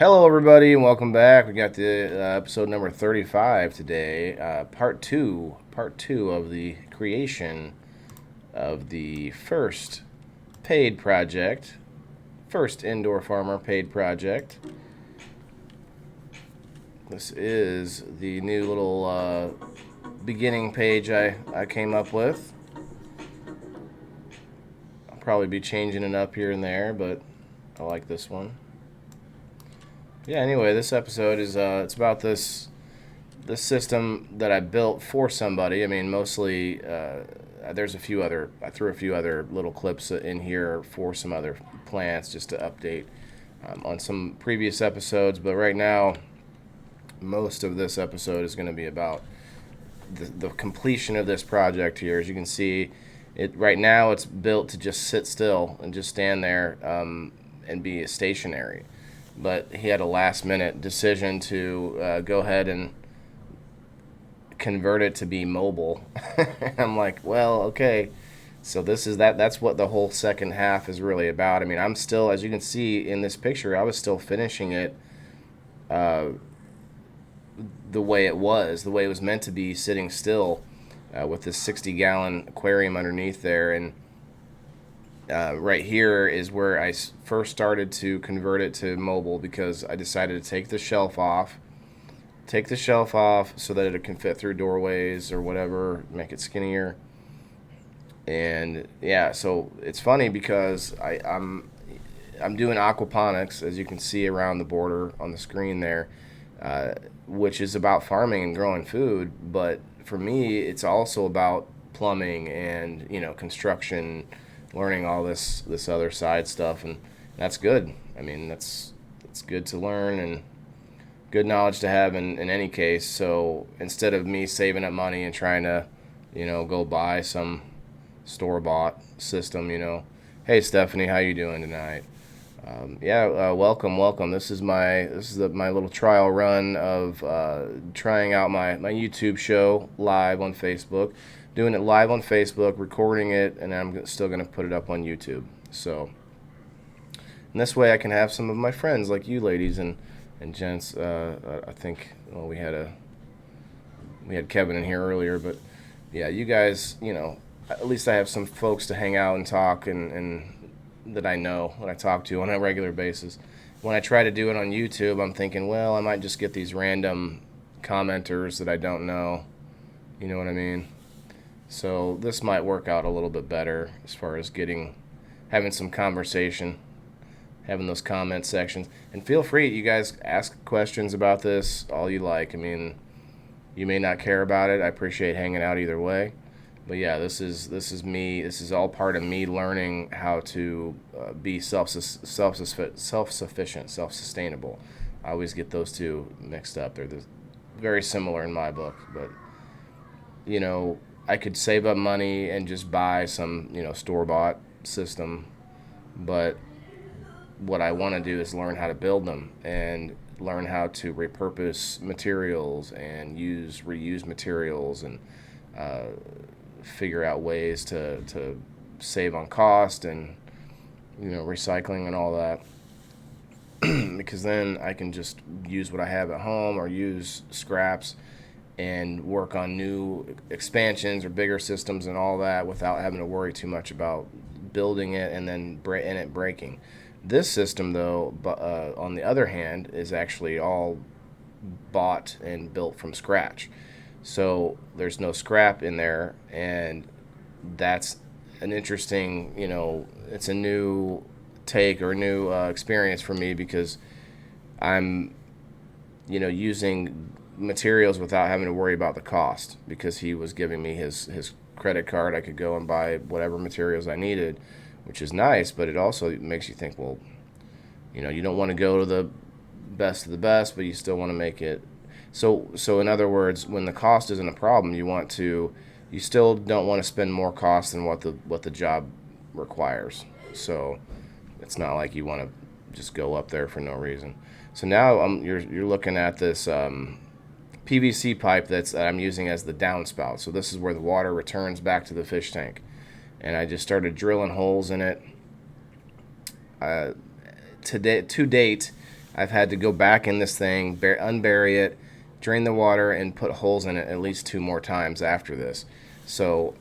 Hello, everybody, and welcome back. We got the episode number 35 today, part two of the creation of the first paid project, first indoor farmer paid project. This is the new little beginning page I came up with. I'll probably be changing it up here and there, but I like this one. Yeah, anyway, this episode is it's about this system that I built for somebody. I mean, mostly there's I threw a few other little clips in here for some other plants just to update on some previous episodes. But right now, most of this episode is going to be about the completion of this project here. As you can see, right now it's built to just sit still and just stand there and be stationary. But he had a last-minute decision to go ahead and convert it to be mobile. I'm like, well, okay. So that's what the whole second half is really about. I mean, I'm still, as you can see in this picture, I was still finishing it the way it was meant to be, sitting still with this 60-gallon aquarium underneath there. And right here is where I first started to convert it to mobile, because I decided to take the shelf off so that it can fit through doorways or whatever, make it skinnier. And yeah, so it's funny because I'm doing aquaponics, as you can see around the border on the screen there, which is about farming and growing food. But for me, it's also about plumbing and construction, learning all this other side stuff, and that's good. I mean, it's good to learn and good knowledge to have in any case. So instead of me saving up money and trying to, go buy some store-bought system, hey Stephanie, how you doing tonight? Welcome. This is my little trial run of trying out my YouTube show live on Facebook. Doing it live on Facebook, recording it, and I'm still going to put it up on YouTube. So, and this way I can have some of my friends like you ladies and gents. I think we had Kevin in here earlier, but yeah, you guys, at least I have some folks to hang out and talk and that I know, that I talk to on a regular basis. When I try to do it on YouTube, I'm thinking, well, I might just get these random commenters that I don't know. You know what I mean? So this might work out a little bit better as far as having some conversation, having those comment sections. And feel free, you guys, ask questions about this all you like. I mean, you may not care about it. I appreciate hanging out either way. But yeah, this is me. This is all part of me learning how to be self-sufficient, self-sustainable. I always get those two mixed up. They're very similar in my book, but I could save up money and just buy some, store-bought system, but what I want to do is learn how to build them and learn how to repurpose materials and reuse materials and figure out ways to save on cost and recycling and all that. Because then I can just use what I have at home or use scraps and work on new expansions or bigger systems and all that without having to worry too much about building it and then it breaking. This system, though, on the other hand, is actually all bought and built from scratch. So there's no scrap in there, and that's an interesting, it's a new take or a new experience for me, because I'm, using materials without having to worry about the cost, because he was giving me his credit card. I could go and buy whatever materials I needed, which is nice, but it also makes you think, well, you don't want to go to the best of the best, but you still want to make it. So in other words, when the cost isn't a problem, you still don't want to spend more cost than what the job requires. So it's not like you want to just go up there for no reason. So now you're looking at this PVC pipe that I'm using as the downspout. So this is where the water returns back to the fish tank. And I just started drilling holes in it. To date, I've had to go back in this thing, unbury it, drain the water, and put holes in it at least 2 more times after this. So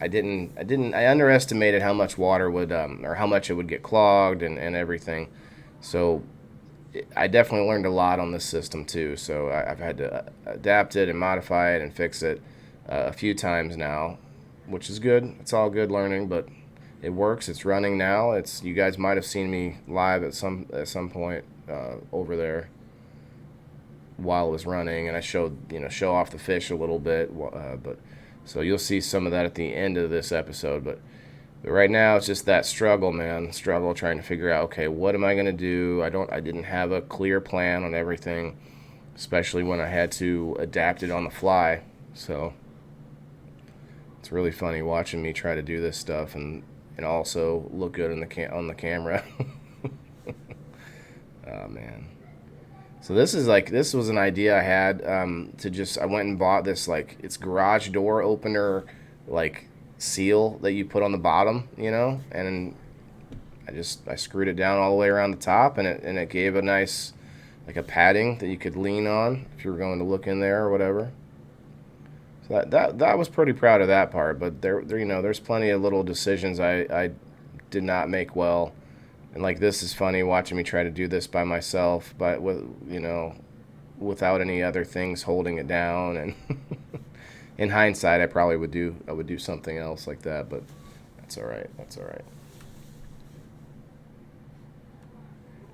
I underestimated how much water would, or how much it would get clogged and everything. So I definitely learned a lot on this system too. So I've had to adapt it and modify it and fix it a few times now, which is good. It's all good learning, but it works. It's running now. You guys might have seen me live at some point over there while it was running, and I show off the fish a little bit, but so you'll see some of that at the end of this episode. But right now it's just that struggle, man. Struggle trying to figure out, okay, what am I gonna do? I didn't have a clear plan on everything, especially when I had to adapt it on the fly. So it's really funny watching me try to do this stuff and also look good on the camera. Oh man. So this was an idea I had I went and bought this, like, it's garage door opener, like, seal that you put on the bottom, and I screwed it down all the way around the top, and it gave a nice, like, a padding that you could lean on if you were going to look in there or whatever. So that was pretty proud of that part, but there's plenty of little decisions I did not make well. And like, this is funny watching me try to do this by myself, but without any other things holding it down. And in hindsight, I probably would do something else like that, but that's all right. That's all right.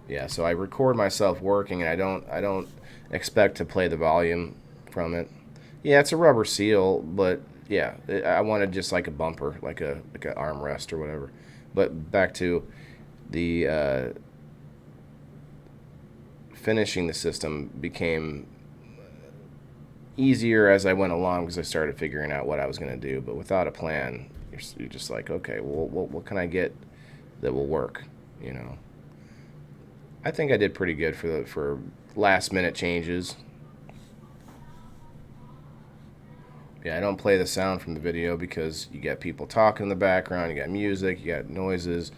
Yeah, so I record myself working, and I don't expect to play the volume from it. Yeah, it's a rubber seal, but yeah, I wanted just like a bumper, like a armrest or whatever. But back to the finishing the system became easier as I went along because I started figuring out what I was going to do. But without a plan, you're just like, okay, well, what can I get that will work? I think I did pretty good for last minute changes. Yeah, I don't play the sound from the video because you got people talking in the background, you got music, you got noises.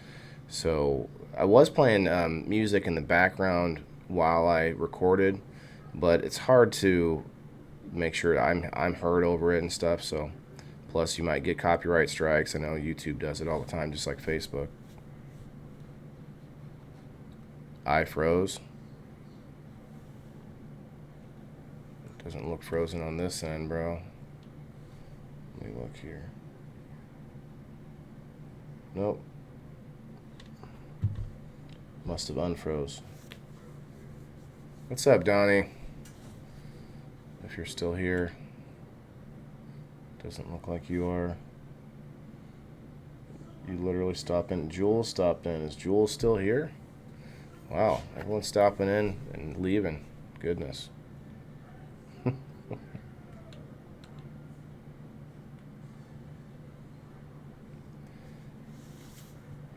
So I was playing music in the background while I recorded, but it's hard to make sure I'm heard over it and stuff. So plus you might get copyright strikes. I know YouTube does it all the time, just like Facebook. I froze. It doesn't look frozen on this end, bro. Let me look here. Nope. Must have unfroze. What's up, Donnie? If you're still here. Doesn't look like you are. You literally stopped in. Jules stopped in. Is Jules still here? Wow, everyone's stopping in and leaving. Goodness.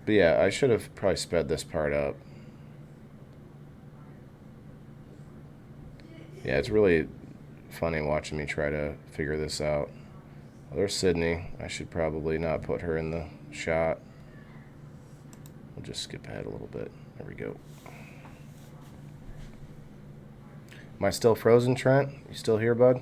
But yeah, I should have probably sped this part up. Yeah, it's really funny watching me try to figure this out. Well, there's Sydney. I should probably not put her in the shot. We'll just skip ahead a little bit. There we go. Am I still frozen, Trent? You still here, bud?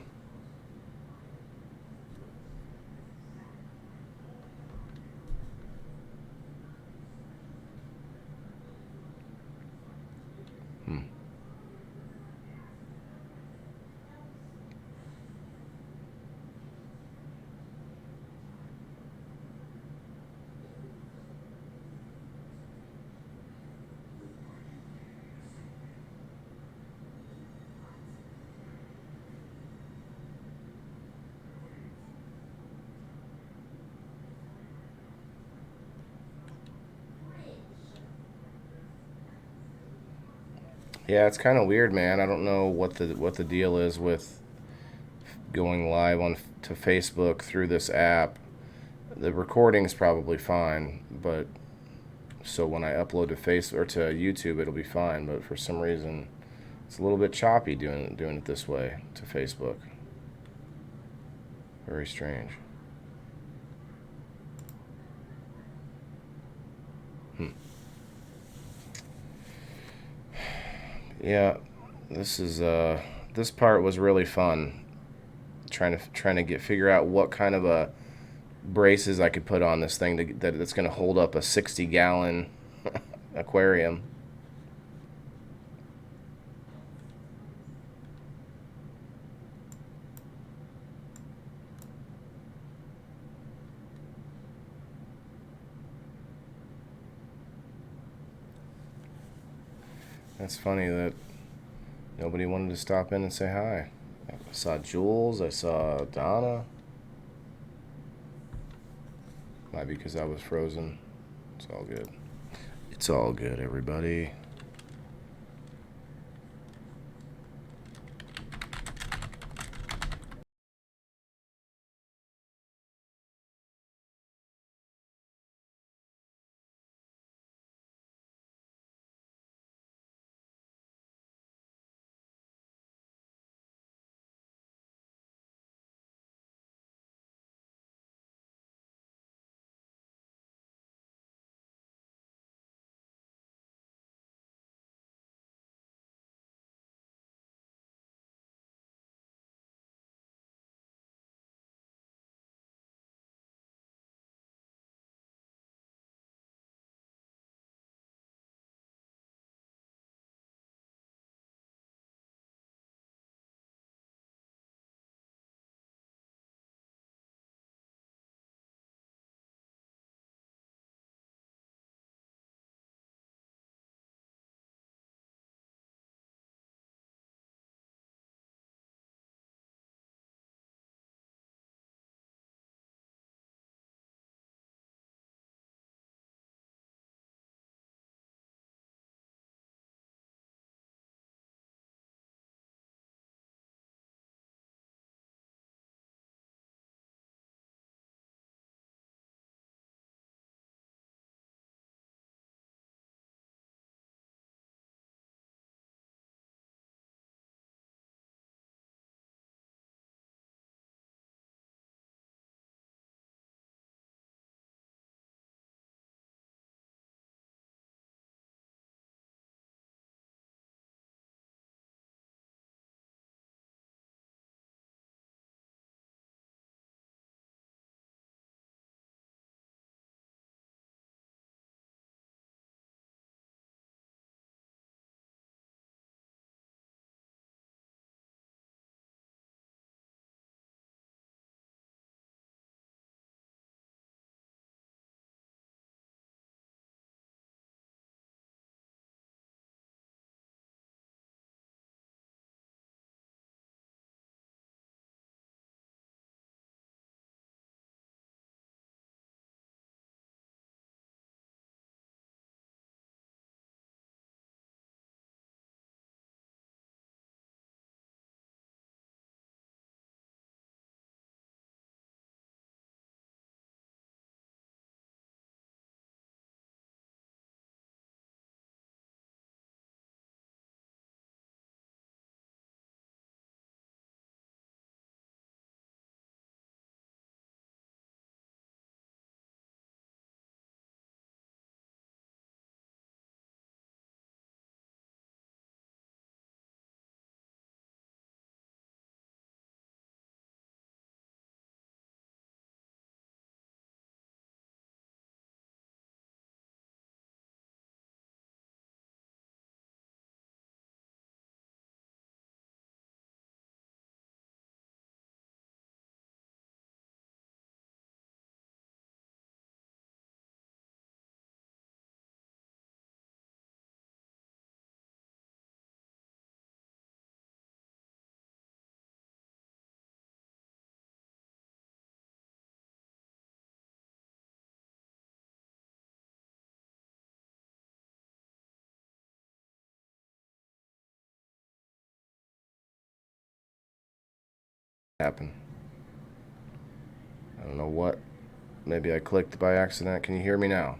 Yeah, it's kind of weird, man. I don't know what the deal is with going live to Facebook through this app. The recording's probably fine, but so when I upload to Facebook or to YouTube, it'll be fine. But for some reason, it's a little bit choppy doing it this way to Facebook. Very strange. Yeah, this is this part was really fun. Trying to get figure out what kind of a braces I could put on this thing that's going to hold up a 60-gallon aquarium. That's funny that nobody wanted to stop in and say hi. I saw Jules. I saw Donna. Might be because I was frozen. It's all good. It's all good, everybody. Happen. I don't know what. Maybe I clicked by accident. Can you hear me now?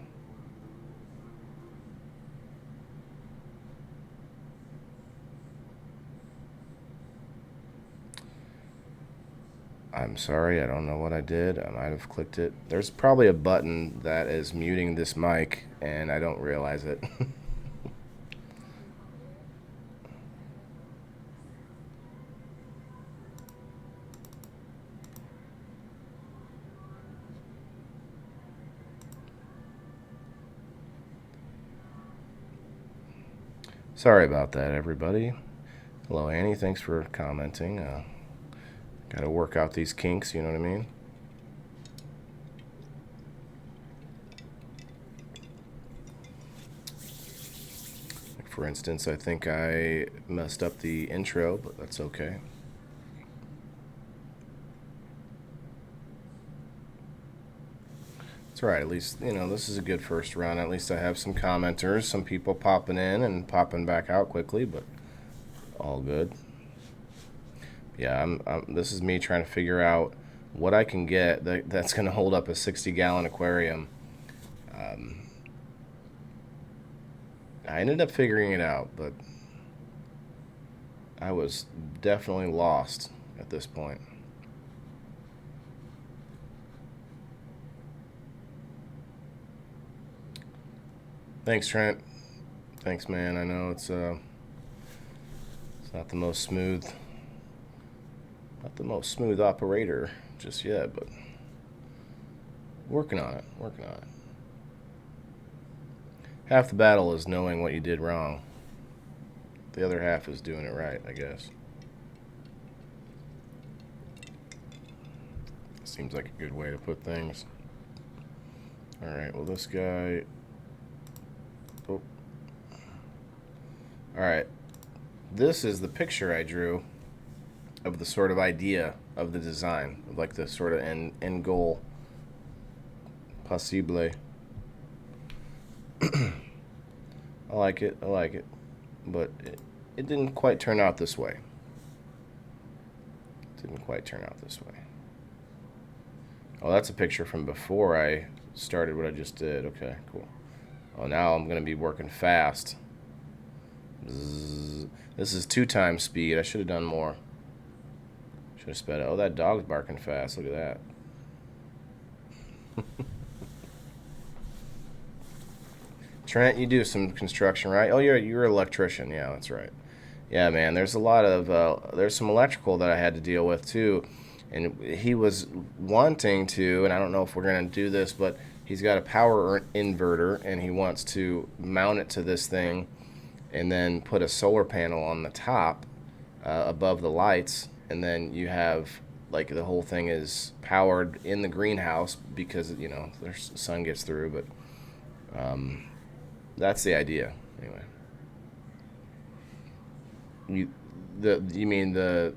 I'm sorry, I don't know what I did. I might have clicked it. There's probably a button that is muting this mic, and I don't realize it. Sorry about that, everybody. Hello, Annie. Thanks for commenting. Got to work out these kinks, you know what I mean? For instance, I think I messed up the intro, but that's okay. It's alright, at least, this is a good first run. At least I have some commenters, some people popping in and popping back out quickly, but all good. Yeah, this is me trying to figure out what I can get that's going to hold up a 60-gallon aquarium. I ended up figuring it out, but I was definitely lost at this point. Thanks, Trent. Thanks, man. I know it's not the most smooth operator just yet, but working on it. Half the battle is knowing what you did wrong. The other half is doing it right, I guess. Seems like a good way to put things. Alright, well, this guy... Oh. Alright. This is the picture I drew of the sort of idea of the design, like the sort of end goal possible. I like it, but it didn't quite turn out this way. Oh, that's a picture from before I started what I just did. Okay, cool. Oh, now I'm going to be working fast. Zzz. This is 2 times speed. I should have done more. Should have sped it. Oh, that dog's barking fast. Look at that. Trent, you do some construction, right? Oh, you're an electrician. Yeah, that's right. Yeah, man, there's a lot of, there's some electrical that I had to deal with, too. And he was wanting to, and I don't know if we're going to do this, but he's got a power inverter, and he wants to mount it to this thing and then put a solar panel on the top above the lights, and then you have, like, the whole thing is powered in the greenhouse because, the sun gets through, but that's the idea, anyway. You mean the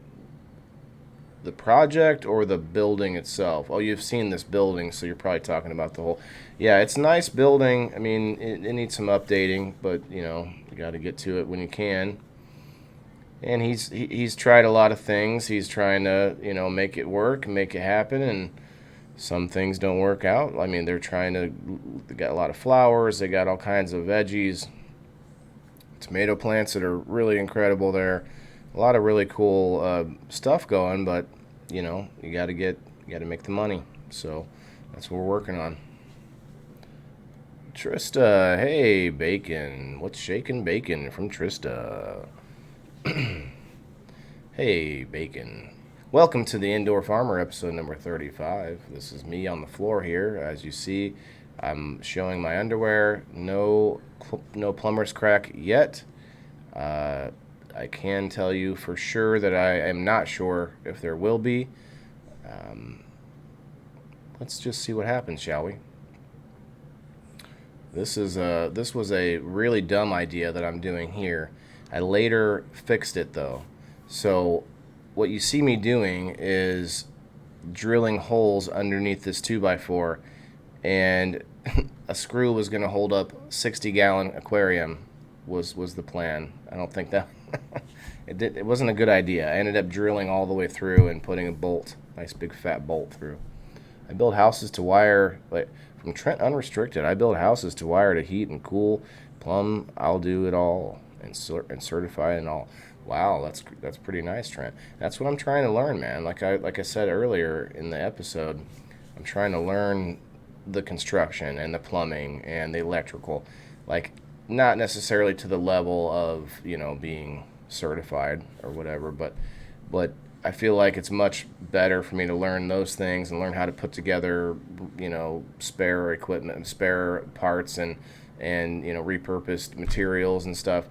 project or the building itself? Oh, you've seen this building, so you're probably talking about the whole... Yeah, it's a nice building. I mean, it needs some updating, but, you got to get to it when you can. And he's tried a lot of things. He's trying to, make it work, make it happen, and some things don't work out. I mean, they got a lot of flowers. They got all kinds of veggies. Tomato plants that are really incredible there. A lot of really cool stuff going, but you got to make the money. So that's what we're working on. Trista, hey Bacon, what's shaking Bacon from Trista? Hey Bacon, welcome to the Indoor Farmer episode number 35. This is me on the floor here. As you see, I'm showing my underwear. No plumber's crack yet. I can tell you for sure that I am not sure if there will be. Let's just see what happens, shall we? This was a really dumb idea that I'm doing here. I later fixed it though. So what you see me doing is drilling holes underneath this 2x4, and a screw was going to hold up 60-gallon aquarium was the plan. I don't think that it wasn't a good idea. I ended up drilling all the way through and putting a bolt, nice big fat bolt through. I build houses to wire, like from Trent Unrestricted. I build houses to wire to heat and cool, plumb. I'll do it all and certify and all. Wow, that's pretty nice, Trent. That's what I'm trying to learn, man. Like I said earlier in the episode, I'm trying to learn the construction and the plumbing and the electrical, like not necessarily to the level of being certified or whatever, but I feel like it's much better for me to learn those things and learn how to put together spare equipment, spare parts, and repurposed materials and stuff,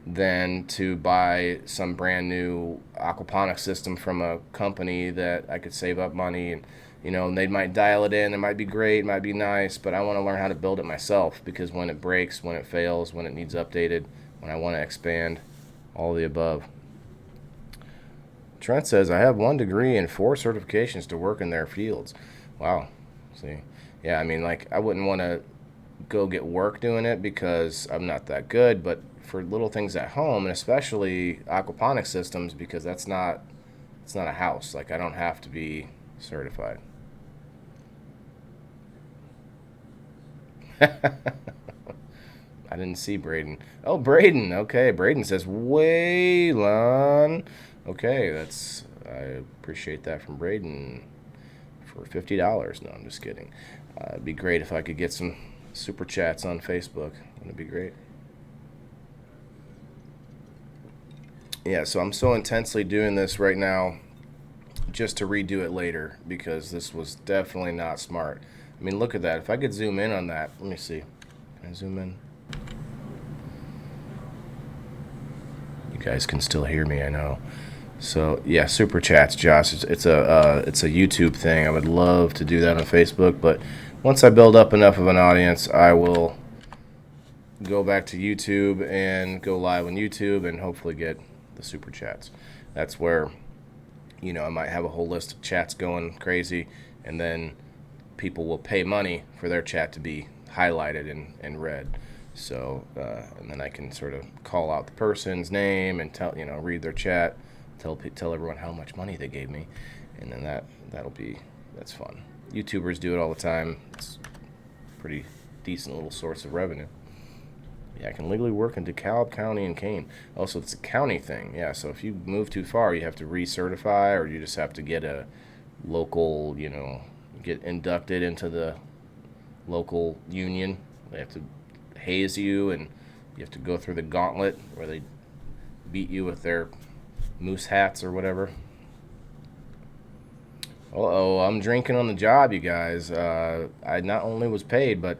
than to buy some brand new aquaponics system from a company that I could save up money. And and they might dial it in, it might be great, it might be nice, but I want to learn how to build it myself, because when it breaks, when it fails, when it needs updated, when I want to expand, all the above. Trent says, I have 1 degree and 4 certifications to work in their fields. Wow. See, yeah, I mean, like, I wouldn't want to go get work doing it because I'm not that good, but for little things at home, and especially aquaponics systems, because it's not a house. Like, I don't have to be certified. I didn't see Braden. Oh, Braden. Okay, Braden says Waylon. Okay, I appreciate that from Braden for $50. No, I'm just kidding. It'd be great if I could get some super chats on Facebook. That'd be great. Yeah, so I'm so intensely doing this right now just to redo it later, because this was definitely not smart. I mean, look at that. If I could zoom in on that, let me see. Can I zoom in? You guys can still hear me, I know. So yeah, super chats, Josh. It's a YouTube thing. I would love to do that on Facebook, but once I build up enough of an audience, I will go back to YouTube and go live on YouTube and hopefully get the super chats. That's where I might have a whole list of chats going crazy, and then people will pay money for their chat to be highlighted and read. So and then I can sort of call out the person's name and read their chat, tell everyone how much money they gave me, and then that's fun. YouTubers do it all the time. It's a pretty decent little source of revenue. Yeah, I can legally work in DeKalb County and Kane. Also, it's a county thing. Yeah, so if you move too far, you have to recertify, or you just have to get a local, get inducted into the local union. They have to haze you, and you have to go through the gauntlet where they beat you with their moose hats or whatever. Uh-oh, I'm drinking on the job, you guys. I not only was paid, but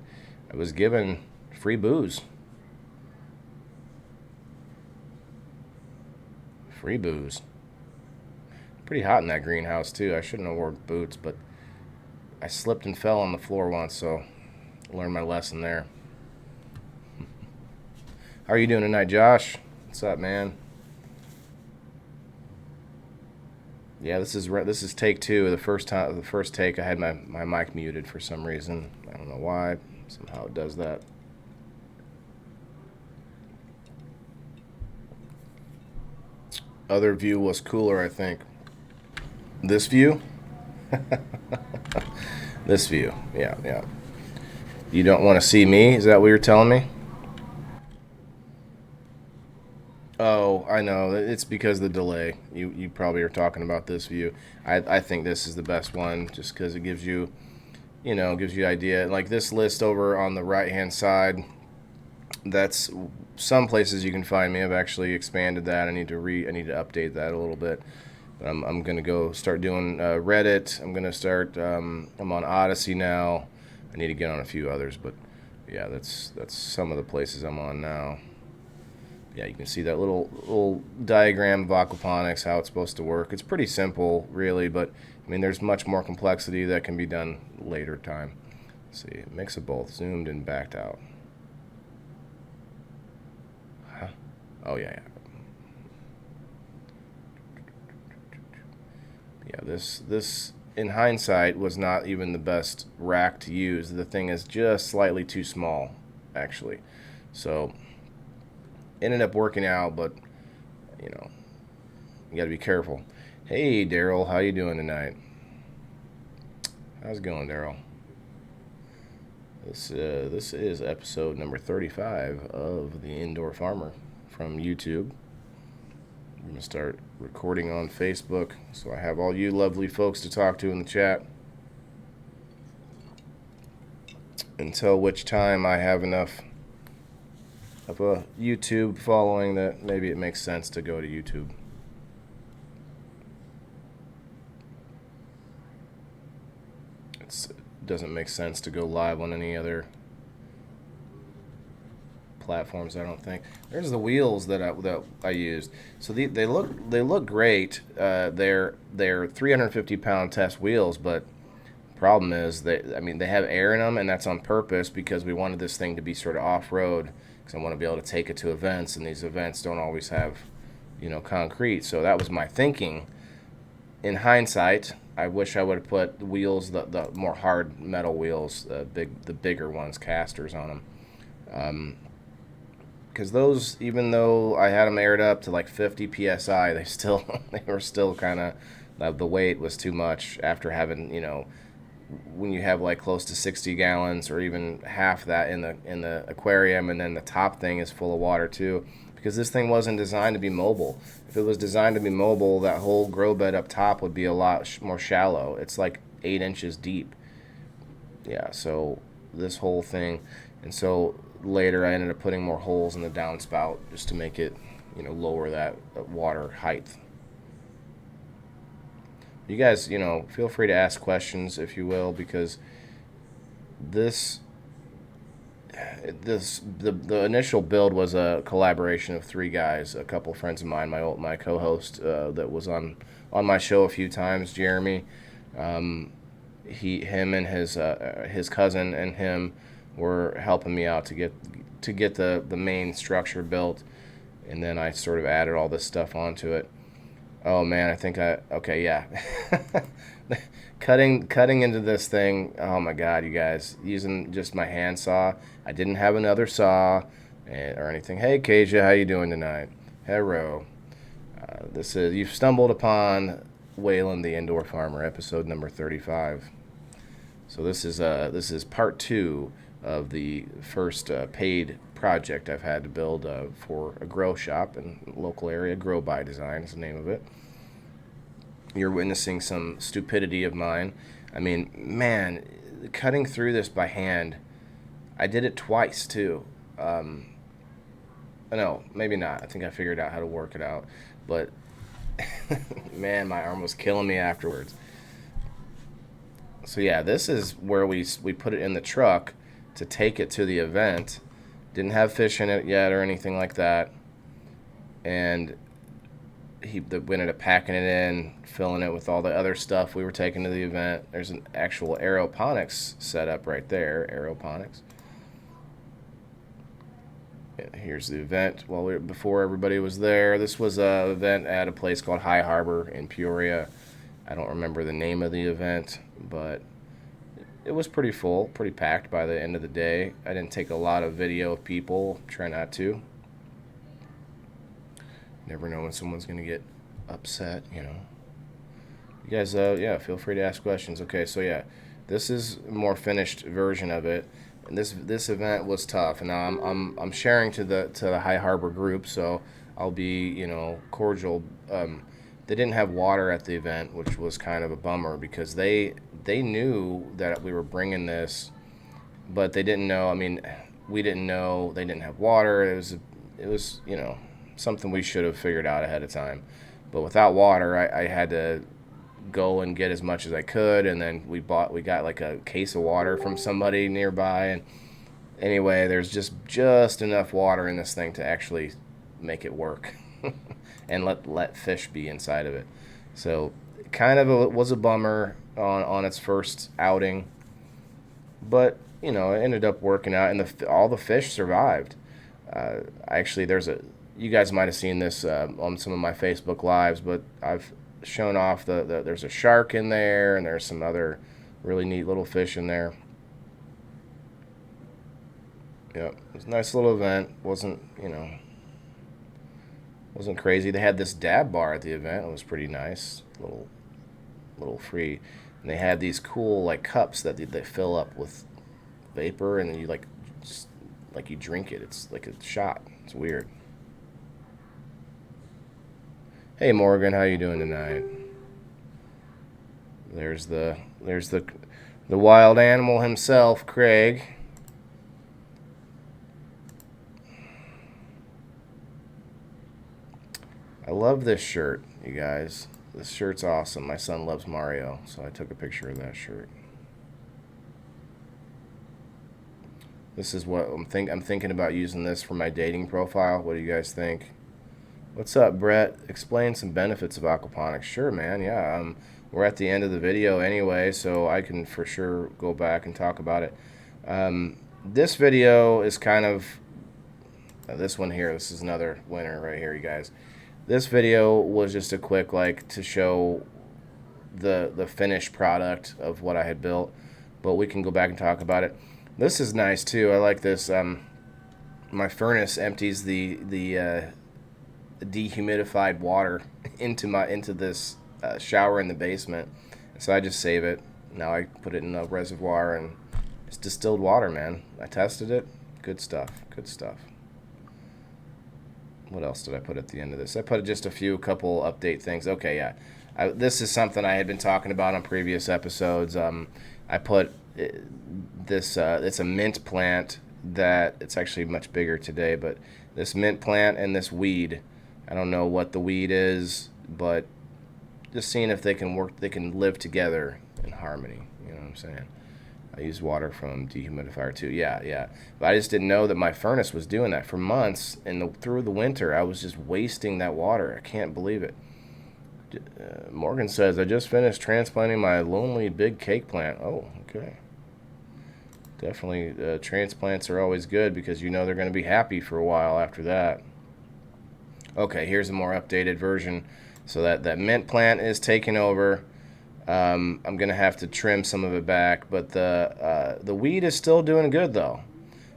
I was given free booze. Free booze. Pretty hot in that greenhouse, too. I shouldn't have worn boots, but I slipped and fell on the floor once, so I learned my lesson there. How are you doing tonight, Josh? What's up, man? Yeah, this is take 2. The first take, I had my mic muted for some reason. I don't know why. Somehow it does that. Other view was cooler, I think. This view? This view. Yeah, yeah. You don't want to see me? Is that what you're telling me? Oh, I know. It's because of the delay. You probably are talking about this view. I think this is the best one, just because it gives you, gives you idea. Like this list over on the right-hand side, that's some places you can find me. I've actually expanded that. I need to update that a little bit. But I'm going to go start doing Reddit. I'm going to start, I'm on Odyssey now. I need to get on a few others, but yeah, that's some of the places I'm on now. Yeah, you can see that little diagram of aquaponics, how it's supposed to work. It's pretty simple, really, but I mean, there's much more complexity that can be done later time. Let's see, mix of both, zoomed and backed out. Huh? Oh yeah, yeah. Yeah, this in hindsight was not even the best rack to use. The thing is just slightly too small, actually. So ended up working out, but you got to be careful. Hey, Daryl, how you doing tonight? How's it going, Daryl? This is episode number 35 of the Indoor Farmer from YouTube. I'm gonna start recording on Facebook, so I have all you lovely folks to talk to in the chat. Until which time I have enough of a YouTube following that maybe it makes sense to go to YouTube. It doesn't make sense to go live on any other platforms. I don't think there's the wheels that I used. So they look great. They're 350-pound test wheels, but problem is they have air in them, and that's on purpose because we wanted this thing to be sort of off road because I want to be able to take it to events, and these events don't always have concrete. So that was my thinking. In hindsight, I wish I would have put the wheels, the more hard metal wheels, the bigger ones, casters on them. Because those, even though I had them aired up to like 50 psi, they were still kind of, the weight was too much after having, when you have like close to 60 gallons or even half that in the aquarium, and then the top thing is full of water too, because this thing wasn't designed to be mobile. If it was designed to be mobile, that whole grow bed up top would be a lot more shallow. It's like 8 inches deep. Yeah, so this whole thing, and so later I ended up putting more holes in the downspout just to make it, lower that water height. You guys, feel free to ask questions if you will, because the initial build was a collaboration of 3 guys, a couple friends of mine, my co-host that was on my show a few times, Jeremy. Him and his cousin and him were helping me out to get the main structure built, and then I sort of added all this stuff onto it. Oh man, okay, yeah. Cutting into this thing, oh my god, you guys, using just my hand saw. I didn't have another saw or anything. Hey Kasia, how you doing tonight? Hello. You've stumbled upon Waylon the Indoor Farmer, episode number 35. So this is part 2 of the first paid project I've had to build for a grow shop in the local area. Grow by Design is the name of it. You're witnessing some stupidity of mine. I mean, man, cutting through this by hand, I did it twice too. No, maybe not. I think I figured out how to work it out, but man, my arm was killing me afterwards. So yeah, this is where we put it in the truck to take it to the event. Didn't have fish in it yet or anything like that, and we ended up packing it in, filling it with all the other stuff we were taking to the event. There's an actual Aquaponics setup right there, Aquaponics. Here's the event. Before everybody was there, this was an event at a place called High Harbor in Peoria. I don't remember the name of the event, but it was pretty full, pretty packed by the end of the day. I didn't take a lot of video of people, try not to. Never know when someone's going to get upset, You guys, yeah, feel free to ask questions. Okay, so yeah, this is a more finished version of it. And this event was tough, and now I'm sharing to the High Harbor group, so I'll be cordial. They didn't have water at the event, which was kind of a bummer because they knew that we were bringing this, but they didn't know. I mean, we didn't know they didn't have water. It was something we should have figured out ahead of time. But without water, I had to go and get as much as I could, and then we got like a case of water from somebody nearby, and anyway, there's just enough water in this thing to actually make it work and let fish be inside of it. So kind of was a bummer on its first outing, but it ended up working out, and all the fish survived. Actually, you guys might have seen this on some of my Facebook lives, but I've shown off there's a shark in there, and there's some other really neat little fish in there. Yep, it was a nice little event. Wasn't crazy. They had this dab bar at the event. It was pretty nice, little free, and they had these cool like cups that they fill up with vapor, and then you just you drink it. It's like a shot. It's weird. Hey Morgan, how you doing tonight? There's the wild animal himself, Craig. I love this shirt, you guys. This shirt's awesome. My son loves Mario, so I took a picture of that shirt. This is what I'm thinking about using this for my dating profile. What do you guys think? What's up, Brett? Explain some benefits of aquaponics. Sure, man. Yeah. We're at the end of the video anyway, so I can for sure go back and talk about it. This video is kind of this one here. This is another winner right here, you guys. This video was just a quick to show the finished product of what I had built, but we can go back and talk about it. This is nice too. I like this. My furnace empties the dehumidified water into this shower in the basement, so I just save it. Now I put it in a reservoir and it's distilled water, man. I tested it. Good stuff. Good stuff. What else did I put at the end of this? I put just a couple update things. Okay, yeah. This is something I had been talking about on previous episodes. I put this, it's a mint plant that, it's actually much bigger today, but this mint plant and this weed. I don't know what the weed is, but just seeing if they can live together in harmony. You know what I'm saying? I use water from dehumidifier too. Yeah. But I just didn't know that my furnace was doing that for months. And through the winter, I was just wasting that water. I can't believe it. Morgan says, I just finished transplanting my lonely big cake plant. Oh, okay. Definitely, transplants are always good because you know they're going to be happy for a while after that. Okay, here's a more updated version. So that mint plant is taking over. I'm going to have to trim some of it back, but the weed is still doing good, though.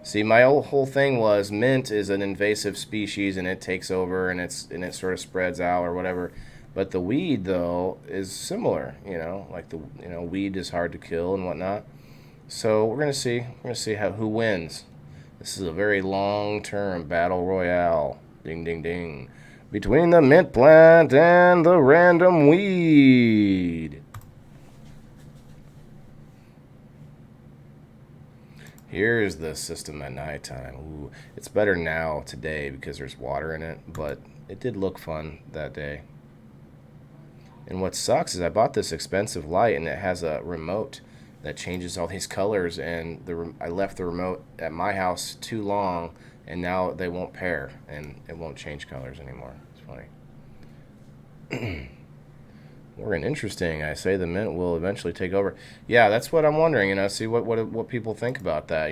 See, my whole thing was mint is an invasive species, and it takes over, and it sort of spreads out or whatever. But the weed, though, is similar. Weed is hard to kill and whatnot. So we're going to see. We're going to see who wins. This is a very long-term battle royale. Ding, ding, ding. Between the mint plant and the random weed. Here's the system at nighttime. Ooh, it's better now today because there's water in it, but it did look fun that day. And what sucks is I bought this expensive light and it has a remote that changes all these colors, and I left the remote at my house too long, and now they won't pair and it won't change colors anymore. It's funny. Morgan, interesting. I say the mint will eventually take over. Yeah, that's what I'm wondering. See what people think about that.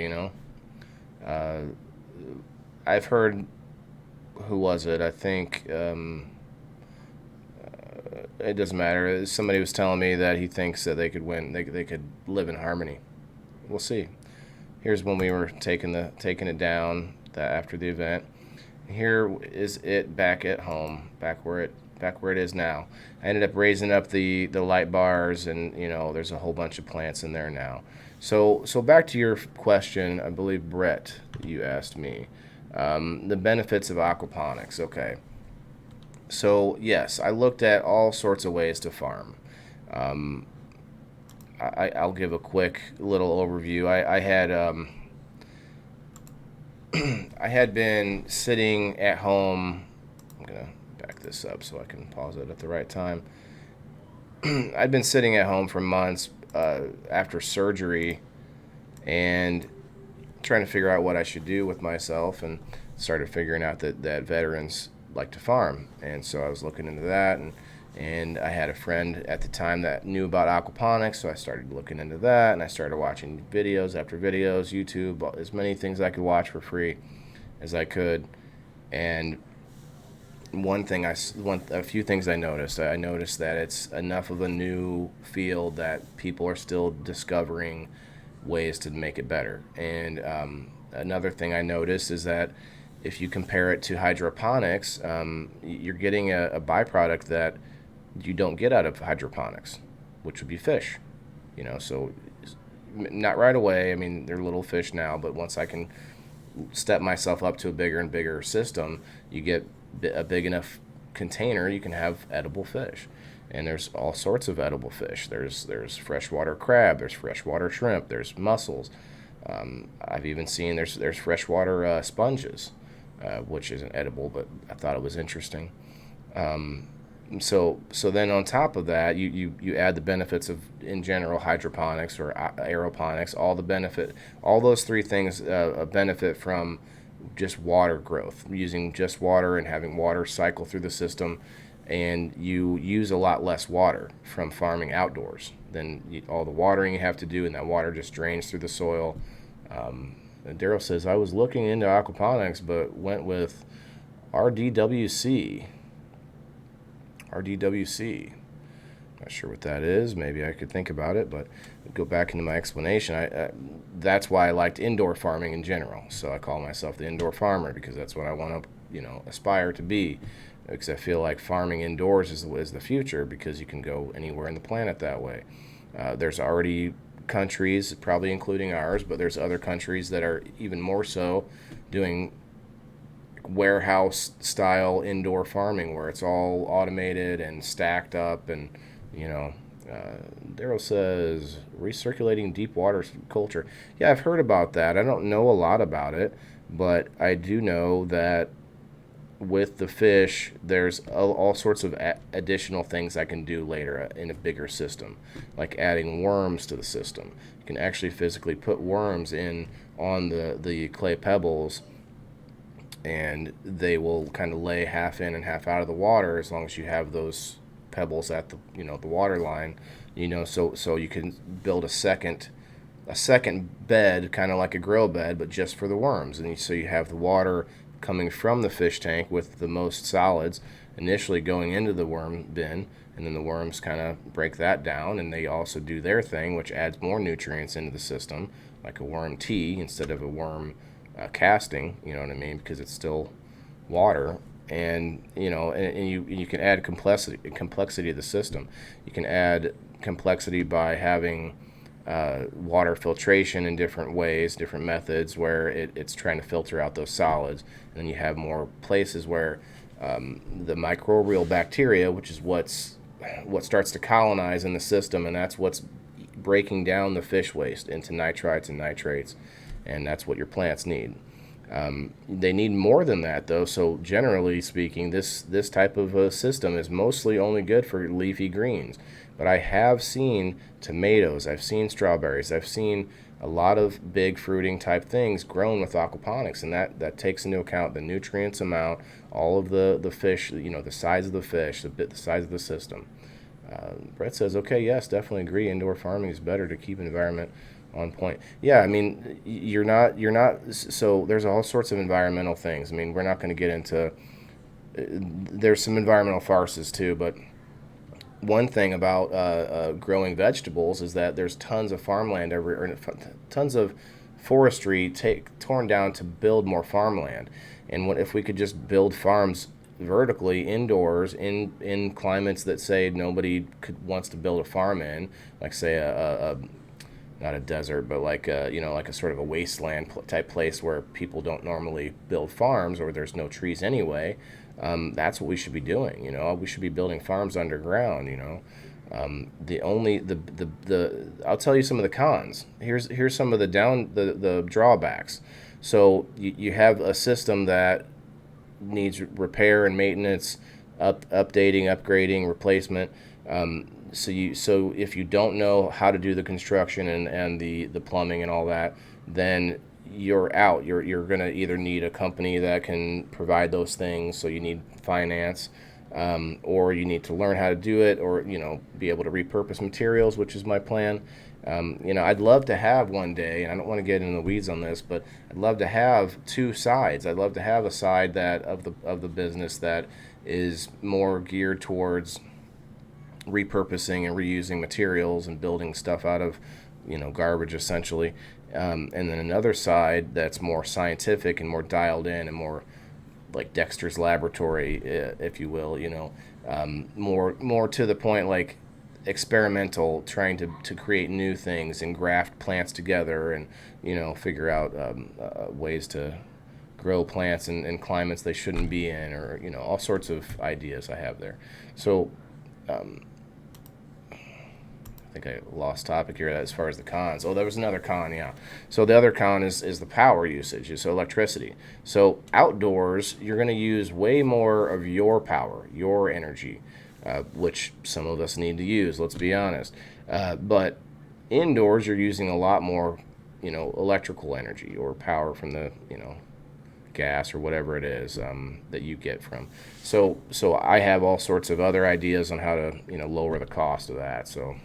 I've heard. Who was it? I think it doesn't matter. Somebody was telling me that he thinks that they could win. They could live in harmony. We'll see. Here's when we were taking it down after the event. Here is it back at home, back where it is now. I ended up raising up the light bars, and there's a whole bunch of plants in there now. So back to your question, I believe, Brett, you asked me the benefits of aquaponics. Okay. So yes, I looked at all sorts of ways to farm. I'll give a quick little overview. I had I had been sitting at home. I'm gonna back this up so I can pause it at the right time. I'd been sitting at home for months after surgery and trying to figure out what I should do with myself, and started figuring out that veterans like to farm. And so I was looking into that, and I had a friend at the time that knew about aquaponics, so I started looking into that, and I started watching videos after videos, YouTube, as many things I could watch for free as I could. And a few things I noticed that it's enough of a new field that people are still discovering ways to make it better. And another thing I noticed is that if you compare it to hydroponics, you're getting a byproduct that you don't get out of hydroponics, which would be fish. So not right away. I mean, they're little fish now, but once I can step myself up to a bigger and bigger system, you get a big enough container, you can have edible fish. And there's all sorts of edible fish. There's freshwater crab, there's freshwater shrimp, there's mussels. I've even seen there's freshwater sponges, which isn't edible, but I thought it was interesting. So then on top of that, you add the benefits of, in general, hydroponics or aeroponics. All those three things benefit from just water growth, using just water and having water cycle through the system, and you use a lot less water from farming outdoors than all the watering you have to do, and that water just drains through the soil. And Daryl says, I was looking into aquaponics, but went with RDWC. RDWC. Not sure what that is. Maybe I could think about it, but go back into my explanation. That's why I liked indoor farming in general. So I call myself the indoor farmer, because that's what I want to, aspire to be. Because I feel like farming indoors is the future, because you can go anywhere in the planet that way. There's already countries, probably including ours, but there's other countries that are even more so doing warehouse style indoor farming, where it's all automated and stacked up. And Daryl says recirculating deep water culture. Yeah, I've heard about that. I don't know a lot about it, but I do know that with the fish, there's all sorts of additional things I can do later in a bigger system, like adding worms to the system. You can actually physically put worms in on the clay pebbles, and they will kind of lay half in and half out of the water, as long as you have those pebbles at the the water line. So you can build a second bed, kind of like a grow bed, but just for the worms. And so you have the water coming from the fish tank with the most solids initially going into the worm bin, and then the worms kind of break that down, and they also do their thing, which adds more nutrients into the system, like a worm tea instead of a worm casting. You know what I mean? Because it's still water. And you can add complexity to the system. You can add complexity by having water filtration in different ways, different methods, where it's trying to filter out those solids. And then you have more places where the microbial bacteria, which is what starts to colonize in the system, and that's what's breaking down the fish waste into nitrites and nitrates, and that's what your plants need. They need more than that, though. So generally speaking, this type of system is mostly only good for leafy greens. But I have seen tomatoes, I've seen strawberries, I've seen a lot of big fruiting type things grown with aquaponics, and that takes into account the nutrients amount, all of the fish, the size of the fish, the size of the system. Brett says, okay, yes, definitely agree. Indoor farming is better to keep environment on point. Yeah, I mean, you're not. So there's all sorts of environmental things. I mean, we're not going to get into. There's some environmental farces too, but one thing about growing vegetables is that there's tons of farmland tons of forestry torn down to build more farmland. And what if we could just build farms vertically indoors in climates that say nobody wants to build a farm in, like say a not a desert, but like like a sort of a wasteland type place where people don't normally build farms, or there's no trees anyway. That's what we should be doing. We should be building farms underground. I'll tell you some of the cons. Here's some of the drawbacks. So you have a system that needs repair and maintenance, updating, upgrading, replacement. So if you don't know how to do the construction and the plumbing and all that, then you're out. You're going to either need a company that can provide those things, so you need finance, or you need to learn how to do it, or be able to repurpose materials, which is my plan. I'd love to have one day, and I don't want to get into the weeds on this, but I'd love to have two sides. I'd love to have a side that of the business that is more geared towards repurposing and reusing materials and building stuff out of garbage, essentially, and then another side that's more scientific and more dialed in and more like Dexter's Laboratory, if you will, more to the point, like experimental, trying to create new things and graft plants together, and figure out ways to grow plants in climates they shouldn't be in, or all sorts of ideas I have there. So I think I lost topic here as far as the cons. Oh, there was another con, yeah. So the other con is the power usage, so electricity. So outdoors, you're going to use way more of your power, your energy. which some of us need to use, let's be honest. But indoors, you're using a lot more, electrical energy or power from the, gas or whatever it is that you get from. So I have all sorts of other ideas on how to, lower the cost of that. So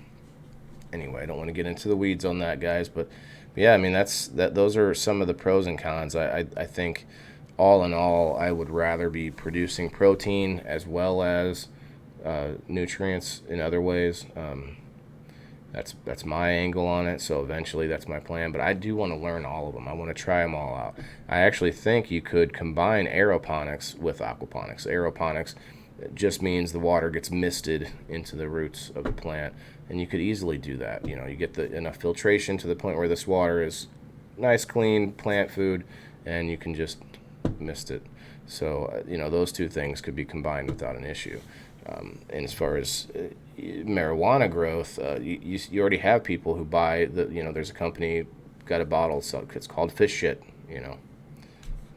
anyway, I don't want to get into the weeds on that, guys, but yeah, I mean those are some of the pros and cons. I think all in all, I would rather be producing protein as well as nutrients in other ways. That's my angle on it. So eventually, that's my plan. But I do want to learn all of them. I want to try them all out. I actually think you could combine aeroponics with aquaponics. Aeroponics just means the water gets misted into the roots of the plant, and you could easily do that. You get enough filtration to the point where this water is nice, clean plant food, and you can just mist it. So those two things could be combined without an issue. And as far as marijuana growth, you already have people who buy there's a company got a bottle, so it's called fish shit.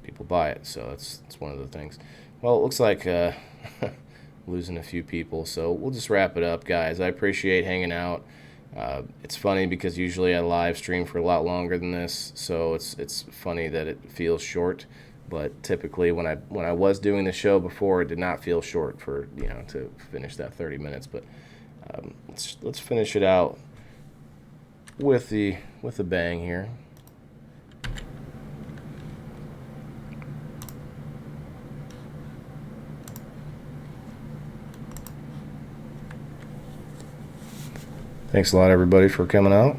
People buy it, so it's one of the things. Well, it looks like losing a few people, so we'll just wrap it up, guys. I appreciate hanging out. It's funny because usually I live stream for a lot longer than this, so it's funny that it feels short. But typically, when I was doing the show before, it did not feel short for to finish that 30 minutes. But let's finish it out with a bang here. Thanks a lot, everybody, for coming out.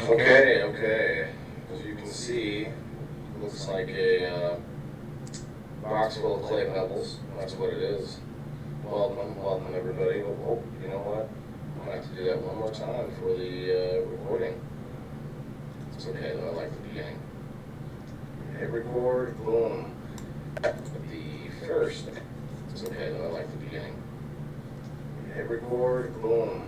Okay. As you can see, looks like a box full of clay pebbles. That's what it is. Welcome everybody. Oh, you know what? I'm gonna have to do that one more time for the recording. It's okay though. I like the beginning. Hit record. Boom. The first. It's okay though. I like the beginning. Hit record. Boom.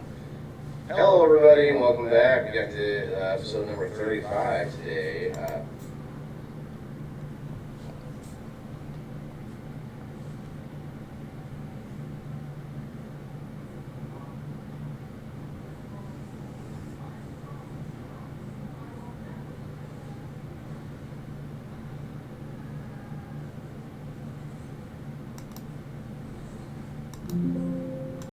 Hello, everybody, and welcome back. We got to episode number 35 today.